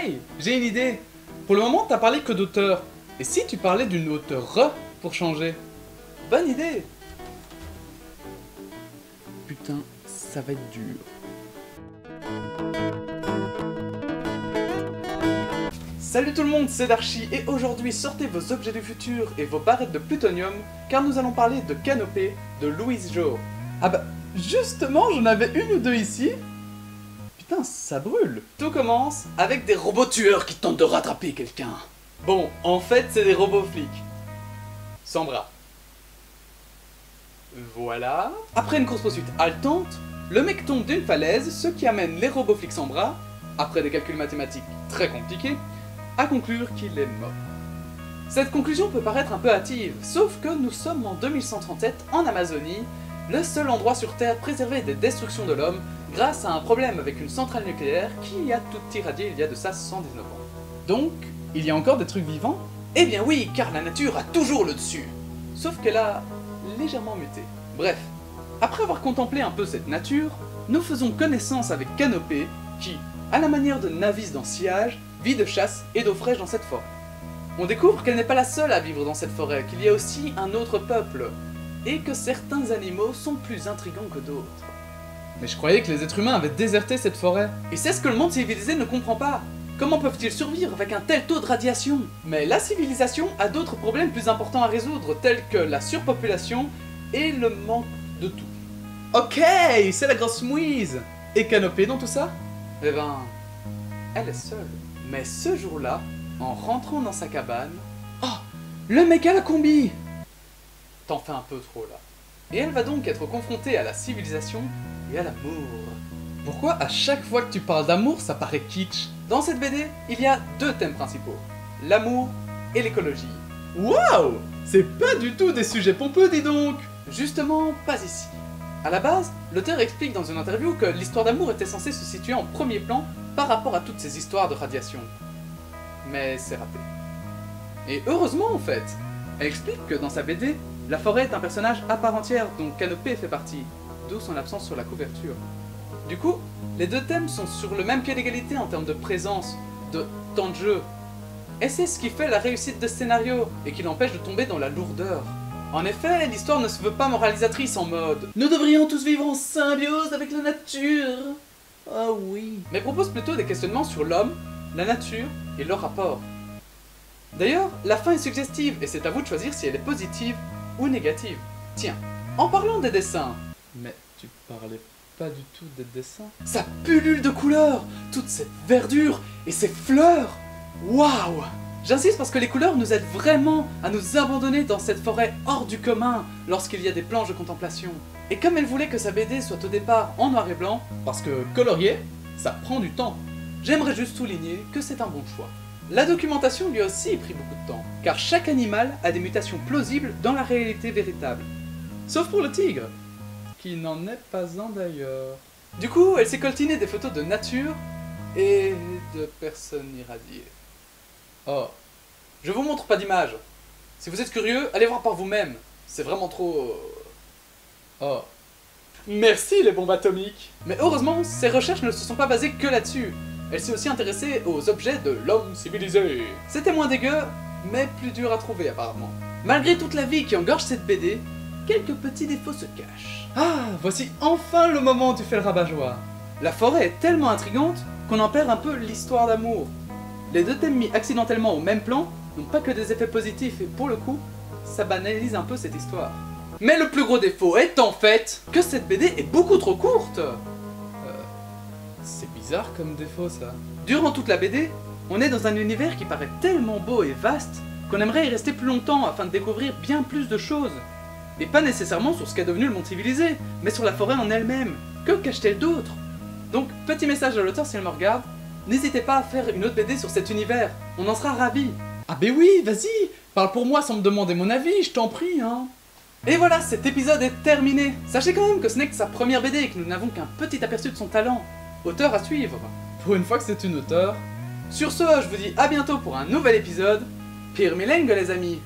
Hey, j'ai une idée. Pour le moment, t'as parlé que d'auteur. Et si tu parlais d'une auteure pour changer? Bonne idée. Putain, ça va être dur. Salut tout le monde, c'est Darchi et aujourd'hui sortez vos objets du futur et vos barrettes de plutonium car nous allons parler de Canopée de Louise Jo. Ah bah, justement, j'en avais une ou deux ici. Putain, ça brûle. Tout commence avec des robots tueurs qui tentent de rattraper quelqu'un. Bon, en fait, c'est des robots flics. Sans bras. Voilà. Après une course-poursuite haletante, le mec tombe d'une falaise, ce qui amène les robots flics sans bras, après des calculs mathématiques très compliqués, à conclure qu'il est mort. Cette conclusion peut paraître un peu hâtive, sauf que nous sommes en 2137 en Amazonie, le seul endroit sur Terre préservé des destructions de l'homme grâce à un problème avec une centrale nucléaire qui a tout irradié il y a de ça 119 ans. Donc, il y a encore des trucs vivants? Eh bien oui, car la nature a toujours le dessus. Sauf qu'elle a légèrement muté. Bref, après avoir contemplé un peu cette nature, nous faisons connaissance avec Canopée, qui, à la manière de Navis dans Sillage, vit de chasse et d'eau fraîche dans cette forêt. On découvre qu'elle n'est pas la seule à vivre dans cette forêt, qu'il y a aussi un autre peuple, et que certains animaux sont plus intrigants que d'autres. Mais je croyais que les êtres humains avaient déserté cette forêt. Et c'est ce que le monde civilisé ne comprend pas. Comment peuvent-ils survivre avec un tel taux de radiation? Mais la civilisation a d'autres problèmes plus importants à résoudre, tels que la surpopulation et le manque de tout. Ok, c'est la grosse mouise. Et Canopée dans tout ça? Eh ben, elle est seule. Mais ce jour-là, en rentrant dans sa cabane... Oh, le mec à la combi! T'en fais un peu trop là. Et elle va donc être confrontée à la civilisation et à l'amour. Pourquoi à chaque fois que tu parles d'amour, ça paraît kitsch? Dans cette BD, il y a deux thèmes principaux. L'amour et l'écologie. Waouh! C'est pas du tout des sujets pompeux, dis donc! Justement, pas ici. À la base, l'auteur explique dans une interview que l'histoire d'amour était censée se situer en premier plan par rapport à toutes ces histoires de radiation. Mais c'est raté. Et heureusement en fait! Elle explique que dans sa BD, la forêt est un personnage à part entière dont Canopée fait partie, d'où son absence sur la couverture. Du coup, les deux thèmes sont sur le même pied d'égalité en termes de présence, de temps de jeu. Et c'est ce qui fait la réussite de ce scénario, et qui l'empêche de tomber dans la lourdeur. En effet, l'histoire ne se veut pas moralisatrice en mode « Nous devrions tous vivre en symbiose avec la nature !» Oh oui. Mais propose plutôt des questionnements sur l'homme, la nature et leur rapport. D'ailleurs, la fin est suggestive, et c'est à vous de choisir si elle est positive ou négative. Tiens, en parlant des dessins... Mais tu parlais pas du tout des dessins? Ça pullule de couleurs! Toute cette verdure et ces fleurs! Waouh! J'insiste parce que les couleurs nous aident vraiment à nous abandonner dans cette forêt hors du commun lorsqu'il y a des planches de contemplation. Et comme elle voulait que sa BD soit au départ en noir et blanc, parce que colorier, ça prend du temps, j'aimerais juste souligner que c'est un bon choix. La documentation lui a aussi pris beaucoup de temps, car chaque animal a des mutations plausibles dans la réalité véritable. Sauf pour le tigre, qui n'en est pas un d'ailleurs. Du coup, elle s'est coltinée des photos de nature et de personnes irradiées. Oh, je vous montre pas d'image. Si vous êtes curieux, allez voir par vous-même. C'est vraiment trop... Oh. Merci les bombes atomiques. Mais heureusement, ces recherches ne se sont pas basées que là-dessus. Elle s'est aussi intéressée aux objets de l'homme civilisé. C'était moins dégueu, mais plus dur à trouver apparemment. Malgré toute la vie qui engorge cette BD, quelques petits défauts se cachent. Ah, voici enfin le moment où tu fais le rabat-joie. La forêt est tellement intrigante qu'on en perd un peu l'histoire d'amour. Les deux thèmes mis accidentellement au même plan n'ont pas que des effets positifs et pour le coup, ça banalise un peu cette histoire. Mais le plus gros défaut est en fait que cette BD est beaucoup trop courte. C'est bizarre comme défaut ça. Durant toute la BD, on est dans un univers qui paraît tellement beau et vaste qu'on aimerait y rester plus longtemps afin de découvrir bien plus de choses. Et pas nécessairement sur ce qu'est devenu le monde civilisé, mais sur la forêt en elle-même. Que cache-t-elle d'autre? Donc, petit message à l'auteur si elle me regarde, n'hésitez pas à faire une autre BD sur cet univers, on en sera ravis. Ah ben oui, vas-y, parle pour moi sans me demander mon avis, je t'en prie, hein. Et voilà, cet épisode est terminé. Sachez quand même que ce n'est que sa première BD et que nous n'avons qu'un petit aperçu de son talent. Auteur à suivre. Pour une fois que c'est une auteure. Sur ce, je vous dis à bientôt pour un nouvel épisode. Pire Milengue les amis.